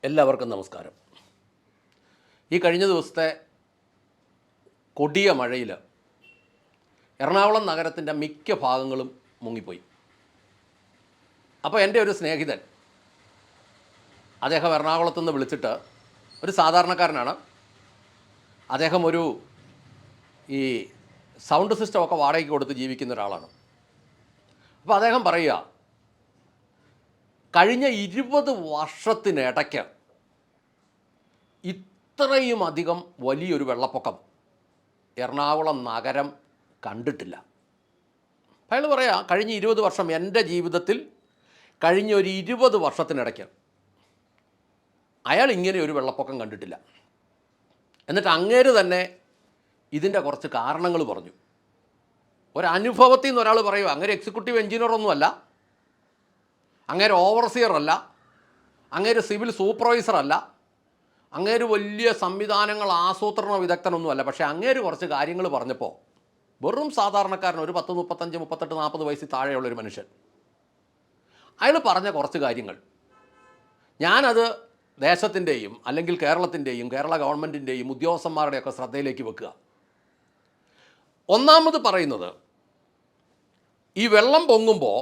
എല്ലാവർക്കും നമസ്കാരം. ഈ കഴിഞ്ഞ ദിവസത്തെ കൊടിയ മഴയിൽ എറണാകുളം നഗരത്തിൻ്റെ മിക്ക ഭാഗങ്ങളും മുങ്ങിപ്പോയി. അപ്പോൾ എൻ്റെ ഒരു സ്നേഹിതൻ, അദ്ദേഹം എറണാകുളത്തു നിന്ന് വിളിച്ചിട്ട്, ഒരു സാധാരണക്കാരനാണ് അദ്ദേഹം, ഒരു ഈ സൗണ്ട് സിസ്റ്റമൊക്കെ വാടകയ്ക്ക് കൊടുത്ത് ജീവിക്കുന്ന ഒരാളാണ്. അപ്പോൾ അദ്ദേഹം പറയുക, കഴിഞ്ഞ 20 വർഷത്തിനിടയ്ക്ക് ഇത്രയും അധികം വലിയൊരു വെള്ളപ്പൊക്കം എറണാകുളം നഗരം കണ്ടിട്ടില്ല. അയാൾ പറയാം, കഴിഞ്ഞ 20 വർഷം, എൻ്റെ ജീവിതത്തിൽ കഴിഞ്ഞ ഒരു 20 വർഷത്തിനിടയ്ക്ക് അയാൾ ഇങ്ങനെ ഒരു വെള്ളപ്പൊക്കം കണ്ടിട്ടില്ല. എന്നിട്ട് അങ്ങേര് തന്നെ ഇതിൻ്റെ കുറച്ച് കാരണങ്ങൾ പറഞ്ഞു. ഒരനുഭവത്തിൽ നിന്ന് ഒരാൾ പറയുക, അങ്ങേര് എക്സിക്യൂട്ടീവ് എഞ്ചിനീയറൊന്നുമല്ല, അങ്ങേര് ഓവർസിയർ അല്ല, അങ്ങേര് സിവിൽ സൂപ്പർവൈസർ അല്ല, അങ്ങേര് വലിയ സംവിധാനങ്ങൾ ആസൂത്രണ വിദഗ്ധനൊന്നുമല്ല. പക്ഷേ അങ്ങേര് കുറച്ച് കാര്യങ്ങൾ പറഞ്ഞപ്പോൾ വെറും സാധാരണക്കാരൻ, ഒരു 10, 35, 38, 40 വയസ്സിൽ താഴെയുള്ളൊരു മനുഷ്യൻ, അയാൾ പറഞ്ഞ കുറച്ച് കാര്യങ്ങൾ ഞാനത് ദേശത്തിൻ്റെയും അല്ലെങ്കിൽ കേരളത്തിൻ്റെയും കേരള ഗവൺമെൻറ്റിൻ്റെയും ഉദ്യോഗസ്ഥന്മാരുടെയൊക്കെ ശ്രദ്ധയിലേക്ക് വെക്കുക. ഒന്നാമത് പറയുന്നത്, ഈ വെള്ളം പൊങ്ങുമ്പോൾ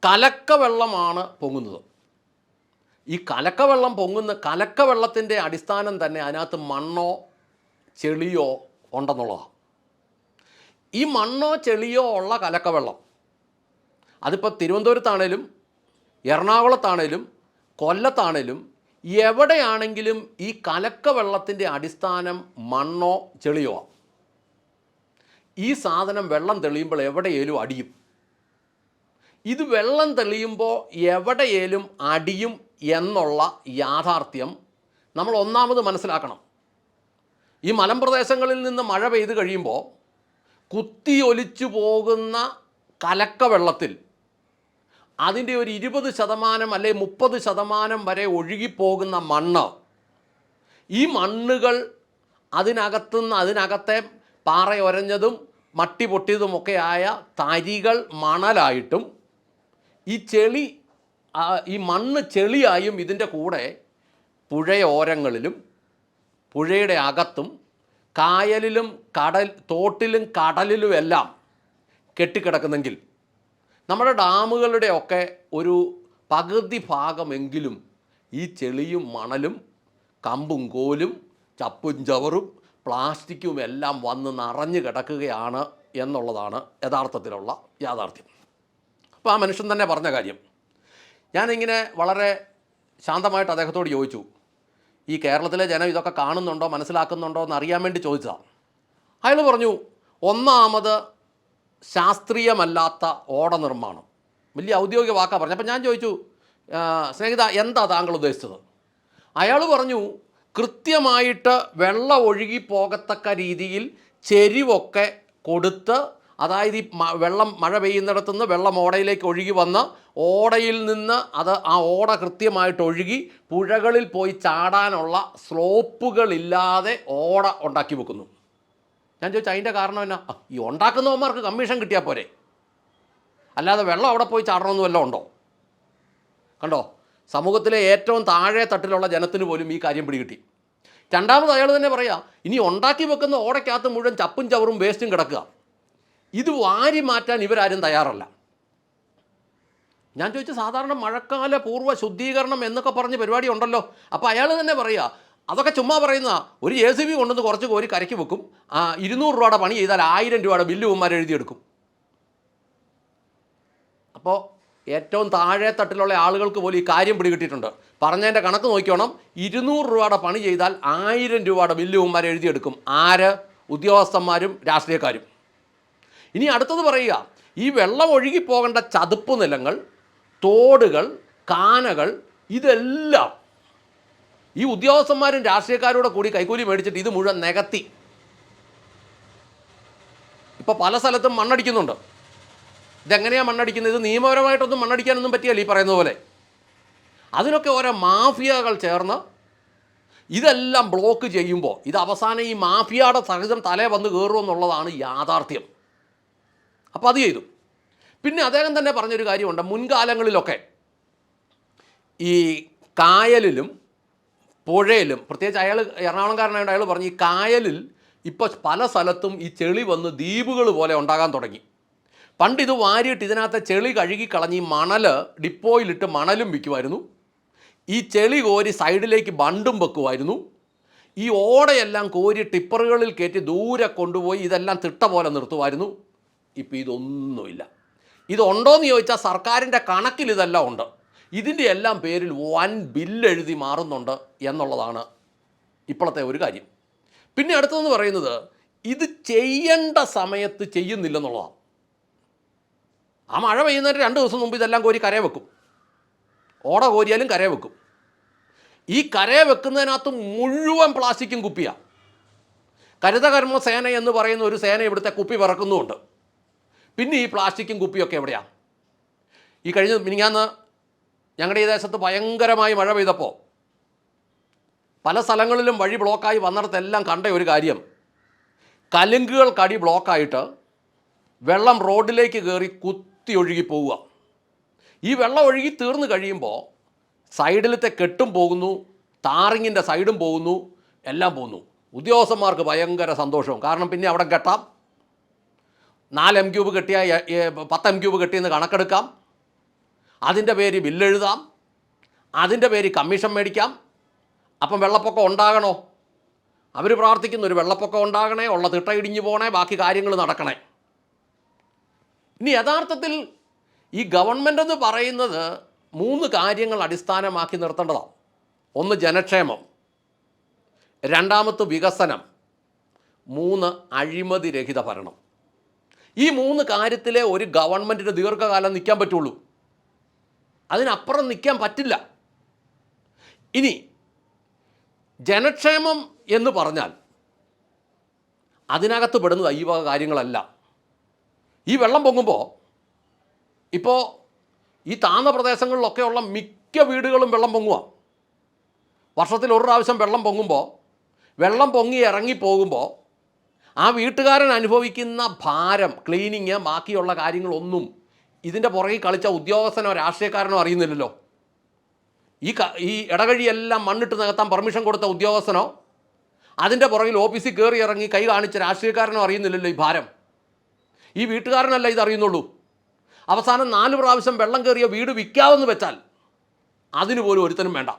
കലക്കവെള്ളമാണ് പൊങ്ങുന്നത്. ഈ കലക്കവെള്ളത്തിൻ്റെ അടിസ്ഥാനം തന്നെ അതിനകത്ത് മണ്ണോ ചെളിയോ ഉണ്ടെന്നുള്ളതാണ്. ഈ മണ്ണോ ചെളിയോ ഉള്ള കലക്കവെള്ളം, അതിപ്പോൾ തിരുവനന്തപുരത്താണേലും എറണാകുളത്താണേലും കൊല്ലത്താണേലും എവിടെയാണെങ്കിലും ഈ കലക്കവെള്ളത്തിൻ്റെ അടിസ്ഥാനം മണ്ണോ ചെളിയോ. ഈ സാധനം വെള്ളം തെളിയുമ്പോൾ എവിടെയേലും അടിയും. ഇത് വെള്ളം തെളിയുമ്പോൾ എവിടെയേലും അടിയും എന്നുള്ള യാഥാർത്ഥ്യം നമ്മൾ ഒന്നാമത് മനസ്സിലാക്കണം. ഈ മലമ്പ്രദേശങ്ങളിൽ നിന്ന് മഴ പെയ്ത് കഴിയുമ്പോൾ കുത്തിയൊലിച്ചു പോകുന്ന കലക്കവെള്ളത്തിൽ അതിൻ്റെ ഒരു 20% അല്ലെങ്കിൽ 30% വരെ ഒഴുകിപ്പോകുന്ന മണ്ണ്, ഈ മണ്ണുകൾ അതിനകത്തെ പാറയൊരഞ്ഞതും മട്ടി പൊട്ടിയതുമൊക്കെയായ തരികൾ മണലായിട്ടും ഈ മണ്ണ് ചെളിയായും ഇതിൻ്റെ കൂടെ പുഴയോരങ്ങളിലും പുഴയുടെ അകത്തും കായലിലും തോട്ടിലും കടലിലും എല്ലാം കെട്ടിക്കിടക്കുന്നെങ്കിൽ നമ്മുടെ ഡാമുകളുടെയൊക്കെ ഒരു പകുതി ഭാഗമെങ്കിലും ഈ ചെളിയും മണലും കമ്പും കോലും ചപ്പും ചവറും പ്ലാസ്റ്റിക്കും എല്ലാം വന്ന് നിറഞ്ഞു കിടക്കുകയാണ് എന്നുള്ളതാണ് യഥാർത്ഥത്തിലുള്ള യാഥാർത്ഥ്യം. അപ്പോൾ ആ മനുഷ്യൻ തന്നെ പറഞ്ഞ കാര്യം ഞാനിങ്ങനെ വളരെ ശാന്തമായിട്ട് അദ്ദേഹത്തോട് ചോദിച്ചു, ഈ കേരളത്തിലെ ജനം ഇതൊക്കെ കാണുന്നുണ്ടോ, മനസ്സിലാക്കുന്നുണ്ടോ എന്ന് അറിയാൻ വേണ്ടി ചോദിച്ചതാണ്. അയാൾ പറഞ്ഞു, ഒന്നാമത് ശാസ്ത്രീയമല്ലാത്ത ഓട നിർമ്മാണം. വലിയ ഔദ്യോഗിക വാക്കാണ് പറഞ്ഞു. അപ്പോൾ ഞാൻ ചോദിച്ചു, സ്നേഹിത, എന്താ താങ്കൾ ഉദ്ദേശിച്ചത്? അയാൾ പറഞ്ഞു, കൃത്യമായിട്ട് വെള്ളം ഒഴുകി പോകത്തക്ക രീതിയിൽ ചെരിവൊക്കെ കൊടുത്ത്, അതായത് ഈ മഴ പെയ്യുന്നിടത്തുനിന്ന് വെള്ളം ഓടയിലേക്ക് ഒഴുകി വന്ന് ഓടയിൽ നിന്ന് ആ ഓട കൃത്യമായിട്ട് ഒഴുകി പുഴകളിൽ പോയി ചാടാനുള്ള സ്ലോപ്പുകളില്ലാതെ ഓട ഉണ്ടാക്കി വെക്കുന്നു. ഞാൻ ചോദിച്ചു, അതിൻ്റെ കാരണം എന്നാ? ഈ ഉണ്ടാക്കുന്നവന്മാർക്ക് കമ്മീഷൻ കിട്ടിയാൽ പോരെ, അല്ലാതെ വെള്ളം അവിടെ പോയി ചാടണമെന്ന് വല്ലതും ഉണ്ടോ? കണ്ടോ, സമൂഹത്തിലെ ഏറ്റവും താഴെ തട്ടിലുള്ള ജനത്തിന് പോലും ഈ കാര്യം പിടികിട്ടി. രണ്ടാമത് അയാൾ തന്നെ പറയാം, ഇനി ഉണ്ടാക്കി വെക്കുന്ന ഓടയ്ക്കകത്ത് മുഴുവൻ ചപ്പും ചവറും വേസ്റ്റും കിടക്കുക, ഇത് വാരി മാറ്റാൻ ഇവരാരും തയ്യാറല്ല. ഞാൻ ചോദിച്ചു, സാധാരണ മഴക്കാല പൂർവ്വ ശുദ്ധീകരണം എന്നൊക്കെ പറഞ്ഞ് പരിപാടി ഉണ്ടല്ലോ. അപ്പോൾ അയാൾ തന്നെ പറയുക, അതൊക്കെ ചുമ്മാ പറയുന്ന, ഒരു JCB കൊണ്ടുവന്ന് കുറച്ച് കോരി കരയ്ക്ക് വെക്കും, 200 രൂപയുടെ പണി ചെയ്താൽ 1000 രൂപയുടെ ബില്ല് ഉമ്മാർ എഴുതിയെടുക്കും. അപ്പോൾ ഏറ്റവും താഴെ തട്ടിലുള്ള ആളുകൾക്ക് പോലും ഈ കാര്യം പിടികിട്ടിയിട്ടുണ്ട്. പറഞ്ഞതിൻ്റെ കണക്ക് നോക്കിയോണം, 200 രൂപയുടെ പണി ചെയ്താൽ 1000 രൂപയുടെ ബില്ല് ഉമ്മാർ എഴുതിയെടുക്കും. ആര്? ഉദ്യോഗസ്ഥന്മാരും രാഷ്ട്രീയക്കാരും. ഇനി അടുത്തത് പറയുക, ഈ വെള്ളം ഒഴുകിപ്പോകേണ്ട ചതുപ്പ് നിലങ്ങൾ, തോടുകൾ, കാനകൾ, ഇതെല്ലാം ഈ ഉദ്യോഗസ്ഥന്മാരും രാഷ്ട്രീയക്കാരോടെ കൂടി കൈക്കൂലി മേടിച്ചിട്ട് ഇത് മുഴുവൻ നികത്തി. ഇപ്പോൾ പല സ്ഥലത്തും മണ്ണടിക്കുന്നുണ്ട്. ഇതെങ്ങനെയാണ് മണ്ണടിക്കുന്നത്? ഇത് നിയമപരമായിട്ടൊന്നും മണ്ണടിക്കാനൊന്നും പറ്റിയല്ല ഈ പറയുന്ന പോലെ. അതിനൊക്കെ ഓരോ മാഫിയകൾ ചേർന്ന് ഇതെല്ലാം ബ്ലോക്ക് ചെയ്യുമ്പോൾ ഇത് അവസാനം ഈ മാഫിയയുടെ സഹിതം തലേ വന്ന് കയറുമെന്നുള്ളതാണ് യാഥാർത്ഥ്യം. അപ്പോൾ അത് ചെയ്തു. പിന്നെ അദ്ദേഹം തന്നെ പറഞ്ഞൊരു കാര്യമുണ്ട്, മുൻകാലങ്ങളിലൊക്കെ ഈ കായലിലും പുഴയിലും, പ്രത്യേകിച്ച് അയാൾ എറണാകുളംകാരനായതുകൊണ്ട് അയാൾ പറഞ്ഞു ഈ കായലിൽ ഇപ്പോൾ പല സ്ഥലത്തും ഈ ചെളി വന്ന് ദ്വീപുകൾ പോലെ ഉണ്ടാകാൻ തുടങ്ങി. പണ്ട് ഇത് വാരിയിട്ട് ഇതിനകത്ത് ചെളി കഴുകിക്കളഞ്ഞ് ഈ മണൽ ഡിപ്പോയിലിട്ട് മണലും വിൽക്കുമായിരുന്നു. ഈ ചെളി കോരി സൈഡിലേക്ക് ബണ്ടും വെക്കുമായിരുന്നു. ഈ ഓടയെല്ലാം കോരി ടിപ്പറുകളിൽ കയറ്റി ദൂരെ കൊണ്ടുപോയി ഇതെല്ലാം തിട്ട പോലെ നിർത്തുമായിരുന്നു. ഇപ്പോൾ ഇതൊന്നുമില്ല. ഇതുണ്ടോയെന്ന് ചോദിച്ചാൽ സർക്കാരിൻ്റെ കണക്കിൽ ഇതെല്ലാം ഉണ്ട്. ഇതിൻ്റെ എല്ലാം പേരിൽ വൻ ബില്ലെഴുതി മാറുന്നുണ്ട് എന്നുള്ളതാണ് ഇപ്പോഴത്തെ ഒരു കാര്യം. പിന്നെ അടുത്തതെന്ന് പറയുന്നത് ഇത് ചെയ്യേണ്ട സമയത്ത് ചെയ്യുന്നില്ലെന്നുള്ളതാണ്. ആ മഴ പെയ്യുന്നതിന് 2 ദിവസം മുമ്പ് ഇതെല്ലാം കോരി കരയെ വെക്കും. ഓട കോരിയാലും കരയെ വെക്കും. ഈ കരയെ വെക്കുന്നതിനകത്ത് മുഴുവൻ പ്ലാസ്റ്റിക്കും കുപ്പിയാണ്. ഹരിതകർമ്മ സേന എന്ന് പറയുന്ന ഒരു സേന ഇവിടുത്തെ കുപ്പി പറക്കുന്നുമുണ്ട്. പിന്നെ ഈ പ്ലാസ്റ്റിക്കും കുപ്പിയൊക്കെ എവിടെയാണ്? ഈ കഴിഞ്ഞ മിനിങ്ങാന്ന് ഞങ്ങളുടെ ഈ ദേശത്ത് ഭയങ്കരമായി മഴ പെയ്തപ്പോൾ പല സ്ഥലങ്ങളിലും വഴി ബ്ലോക്കായി വന്നിടത്തെല്ലാം കണ്ട ഒരു കാര്യം, കലുങ്കുകൾക്കടി ബ്ലോക്കായിട്ട് വെള്ളം റോഡിലേക്ക് കയറി കുത്തി ഒഴുകി പോവുക. ഈ വെള്ളം ഒഴുകി തീർന്നു കഴിയുമ്പോൾ സൈഡിലത്തെ കെട്ടും പോകുന്നു, ടാറിങ്ങിൻ്റെ സൈഡും പോകുന്നു, എല്ലാം പോകുന്നു. ഉദ്യോഗസ്ഥന്മാർക്ക് ഭയങ്കര സന്തോഷവും. കാരണം പിന്നെ അവിടെ കെട്ടാം, 4 M³ കെട്ടിയാൽ 10 M³ കെട്ടിയെന്ന് കണക്കെടുക്കാം, അതിൻ്റെ പേര് ബില്ലെഴുതാം, അതിൻ്റെ പേര് കമ്മീഷൻ മേടിക്കാം. അപ്പം വെള്ളപ്പൊക്കം ഉണ്ടാകണോ? അവർ പ്രാർത്ഥിക്കുന്നു ഒരു വെള്ളപ്പൊക്കം ഉണ്ടാകണേ, ഉള്ള തിട്ട ഇടിഞ്ഞു പോകണേ, ബാക്കി കാര്യങ്ങൾ നടക്കണേ. ഇനി യഥാർത്ഥത്തിൽ ഈ ഗവൺമെൻറ് എന്ന് പറയുന്നത് 3 കാര്യങ്ങൾ അടിസ്ഥാനമാക്കി നിർത്തേണ്ടതാണ്. ഒന്ന് ജനക്ഷേമം, രണ്ടാമത് വികസനം, 3 അഴിമതി രഹിത ഭരണം. ഈ 3 കാര്യത്തിലെ ഒരു ഗവൺമെൻറ്റിന് ദീർഘകാലം നിൽക്കാൻ പറ്റുള്ളൂ. അതിനപ്പുറം നിൽക്കാൻ പറ്റില്ല. ഇനി ജനക്ഷേമം എന്ന് പറഞ്ഞാൽ അതിനകത്ത് പെടുന്നത് ഈ വക കാര്യങ്ങളല്ല. ഈ വെള്ളം പൊങ്ങുമ്പോൾ ഇപ്പോൾ ഈ താഴ്ന്ന പ്രദേശങ്ങളിലൊക്കെയുള്ള മിക്ക വീടുകളും വെള്ളം പൊങ്ങുക. വർഷത്തിൽ ഒരു പ്രാവശ്യം വെള്ളം പൊങ്ങുമ്പോൾ, വെള്ളം പൊങ്ങി ഇറങ്ങിപ്പോകുമ്പോൾ ആ വീട്ടുകാരൻ അനുഭവിക്കുന്ന ഭാരം, ക്ലീനിങ്, ബാക്കിയുള്ള കാര്യങ്ങളൊന്നും ഇതിൻ്റെ പുറകിൽ കളിച്ച ഉദ്യോഗസ്ഥനോ രാഷ്ട്രീയക്കാരനോ അറിയുന്നില്ലല്ലോ. ഈ ഇടകഴിയെല്ലാം മണ്ണിട്ട് നികത്താൻ പെർമിഷൻ കൊടുത്ത ഉദ്യോഗസ്ഥനോ അതിൻ്റെ പുറകിൽ ഓഫീസിൽ കയറി ഇറങ്ങി കൈ കാണിച്ച രാഷ്ട്രീയക്കാരനോ അറിയുന്നില്ലല്ലോ ഈ ഭാരം. ഈ വീട്ടുകാരനല്ല ഇതറിയുന്നുള്ളൂ. അവസാനം 4 പ്രാവശ്യം വെള്ളം കയറിയ വീട് വിൽക്കാമെന്ന് വെച്ചാൽ അതിന് പോലും ഒരുത്തനും വേണ്ട.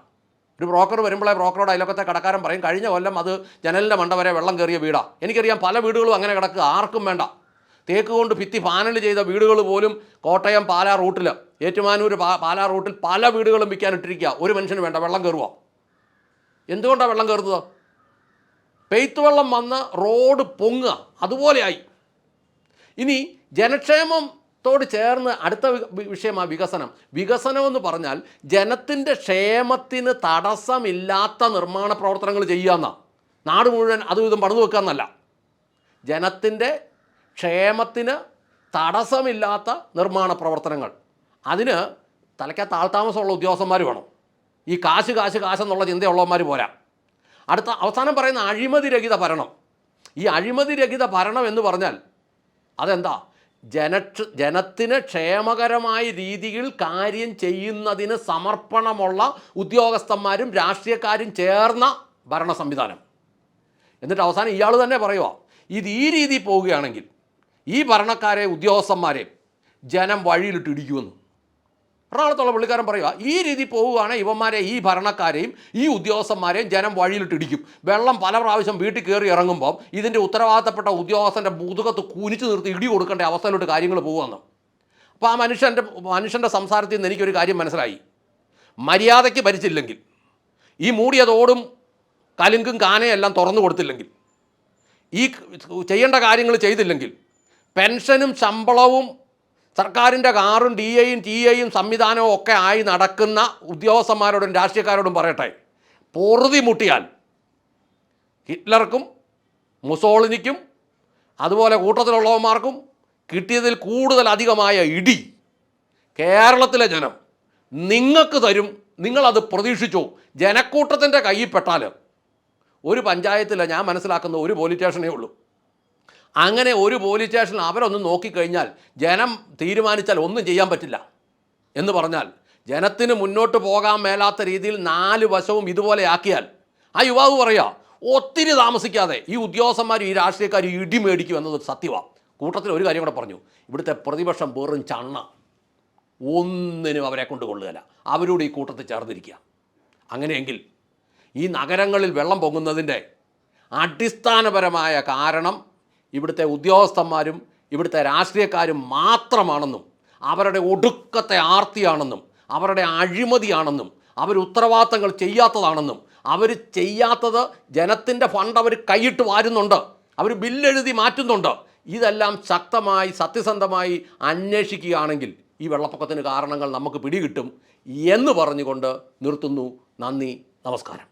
ഒരു ബ്രോക്കർ വരുമ്പോഴേ ബ്രോക്കറോട് അയൽവക്കത്തെ കടക്കാരൻ പറയും കഴിഞ്ഞ കൊല്ലം അത് ജനലിൻ്റെ മണ്ട വരെ വെള്ളം കയറിയ വീടാണ്. എനിക്കറിയാം പല വീടുകളും അങ്ങനെ കിടക്കുക, ആർക്കും വേണ്ട. തേക്ക് കൊണ്ട് ഭിത്തി പാനൽ ചെയ്ത വീടുകൾ പോലും കോട്ടയം പാലാ റൂട്ടിൽ, ഏറ്റുമാനൂർ പാലാ റൂട്ടിൽ പല വീടുകളും വിൽക്കാനിട്ടിരിക്കുക. ഒരു മനുഷ്യന് വേണ്ട, വെള്ളം കയറുക. എന്തുകൊണ്ടാണ് വെള്ളം കയറുന്നത്? പെയ്ത്ത് വെള്ളം വന്ന് റോഡ് പൊങ്ങുക, അതുപോലെയായി. ഇനി ജനക്ഷേമത്തോട് ചേർന്ന് അടുത്ത വിഷയമാണ് വികസനം. വികസനം എന്ന് പറഞ്ഞാൽ ജനത്തിൻ്റെ ക്ഷേമത്തിന് തടസ്സമില്ലാത്ത നിർമ്മാണ പ്രവർത്തനങ്ങൾ ചെയ്യാമെന്നാണ്. നാട് മുഴുവൻ അതും ഇതും പണിതു വെക്കാമെന്നല്ല. ജനത്തിൻ്റെ ക്ഷേമത്തിന് തടസ്സമില്ലാത്ത നിർമ്മാണ പ്രവർത്തനങ്ങൾ. അതിന് തലയ്ക്കകത്ത് ആൾതാമസമുള്ള ഉദ്യോഗസ്ഥന്മാർ വേണം. ഈ കാശെന്നുള്ള ചിന്തയുള്ളവന്മാർ പോരാ. അവസാനം പറയുന്ന അഴിമതി രഹിത ഭരണം. ഈ അഴിമതി രഹിത ഭരണം എന്ന് പറഞ്ഞാൽ അതെന്താ? ജനത്തിന് ക്ഷേമകരമായ രീതിയിൽ കാര്യം ചെയ്യുന്നതിന് സമർപ്പണമുള്ള ഉദ്യോഗസ്ഥന്മാരും രാഷ്ട്രീയക്കാരും ചേർന്ന ഭരണ സംവിധാനം. എന്നിട്ട് അവസാനം ഇയാൾ തന്നെ പറയുക, ഇത് ഈ രീതിയിൽ പോവുകയാണെങ്കിൽ ഈ ഭരണക്കാരെ ഉദ്യോഗസ്ഥന്മാരെ ജനം വഴിയിലിട്ട് ഇടിക്കുമെന്ന്. എറണാകുളത്തുള്ള പുള്ളിക്കാരൻ പറയുക, ഈ രീതി പോവുകയാണെങ്കിൽ ഇവന്മാരെ, ഈ ഭരണക്കാരെയും ഈ ഉദ്യോഗസ്ഥന്മാരെയും ജനം വഴിയിലിട്ട് ഇടിക്കും. വെള്ളം പല പ്രാവശ്യം വീട്ടിൽ കയറി ഇറങ്ങുമ്പോൾ ഇതിൻ്റെ ഉത്തരവാദിത്തപ്പെട്ട ഉദ്യോഗസ്ഥൻ്റെ മുതുകത്ത് കുനിച്ചു നിർത്തി ഇടി കൊടുക്കേണ്ട അവസ്ഥയിലോട്ട് കാര്യങ്ങൾ പോകുമെന്ന്. അപ്പോൾ ആ മനുഷ്യൻ്റെ സംസാരത്തിൽ നിന്ന് എനിക്കൊരു കാര്യം മനസ്സിലായി. മര്യാദയ്ക്ക് ഭരിച്ചില്ലെങ്കിൽ, ഈ മൂടിയതോടും കലുങ്കും കാനയെല്ലാം തുറന്നു കൊടുത്തില്ലെങ്കിൽ, ഈ ചെയ്യേണ്ട കാര്യങ്ങൾ ചെയ്തില്ലെങ്കിൽ, പെൻഷനും ശമ്പളവും സർക്കാരിൻ്റെ കാറും DAയും TA സംവിധാനവും ഒക്കെ ആയി നടക്കുന്ന ഉദ്യോഗസ്ഥന്മാരോടും രാഷ്ട്രീയക്കാരോടും പറയട്ടെ, പൊറുതി മുട്ടിയാൽ ഹിറ്റ്ലർക്കും മുസോളിനിക്കും അതുപോലെ കൂട്ടത്തിലുള്ളവന്മാർക്കും കിട്ടിയതിൽ കൂടുതൽ അധികമായ ഇടി കേരളത്തിലെ ജനം നിങ്ങൾക്ക് തരും. നിങ്ങളത് പ്രതീക്ഷിച്ചു. ജനക്കൂട്ടത്തിൻ്റെ കയ്യിൽ പെട്ടാൽ ഒരു പഞ്ചായത്തിൽ ഞാൻ മനസ്സിലാക്കുന്ന ഒരു പോലീസ് സ്റ്റേഷനേ ഉള്ളൂ. അങ്ങനെ ഒരു പോലീസ് സ്റ്റേഷനിൽ അവരൊന്ന് നോക്കിക്കഴിഞ്ഞാൽ ജനം തീരുമാനിച്ചാൽ ഒന്നും ചെയ്യാൻ പറ്റില്ല എന്ന് പറഞ്ഞാൽ ജനത്തിന് മുന്നോട്ട് പോകാൻ മേലാത്ത രീതിയിൽ 4 വശവും ഇതുപോലെ ആക്കിയാൽ ആ യുവാവ് പറയുക ഒത്തിരി താമസിക്കാതെ ഈ ഉദ്യോഗസ്ഥന്മാരും ഈ രാഷ്ട്രീയക്കാരും ഇടി മേടിക്കും എന്നത് സത്യമാണ്. കൂട്ടത്തിൽ ഒരു കാര്യം കൂടെ പറഞ്ഞു, ഇവിടുത്തെ പ്രതിപക്ഷം വെറും ചണ്ണ, ഒന്നിനും അവരെ കൊണ്ട് കൊള്ളുകയില്ല, അവരോട് ഈ കൂട്ടത്തിൽ ചേർന്നിരിക്കുക. അങ്ങനെയെങ്കിൽ ഈ നഗരങ്ങളിൽ വെള്ളം പൊങ്ങുന്നതിൻ്റെ അടിസ്ഥാനപരമായ കാരണം ഇവിടുത്തെ ഉദ്യോഗസ്ഥന്മാരും ഇവിടുത്തെ രാഷ്ട്രീയക്കാരും മാത്രമാണെന്നും അവരുടെ ഒടുക്കത്തെ ആർത്തിയാണെന്നും അവരുടെ അഴിമതിയാണെന്നും അവർ ഉത്തരവാദിത്തങ്ങൾ ചെയ്യാത്തതാണെന്നും അവർ ചെയ്യാത്തത് ജനത്തിൻ്റെ ഫണ്ട് അവർ കൈയിട്ട് വാരുന്നുണ്ട്, അവർ ബില്ലെഴുതി മാറ്റുന്നുണ്ട്, ഇതെല്ലാം ശക്തമായി സത്യസന്ധമായി അന്വേഷിക്കുകയാണെങ്കിൽ ഈ വെള്ളപ്പൊക്കത്തിന് കാരണങ്ങൾ നമുക്ക് പിടികിട്ടും എന്ന് പറഞ്ഞുകൊണ്ട് നിർത്തുന്നു. നന്ദി, നമസ്കാരം.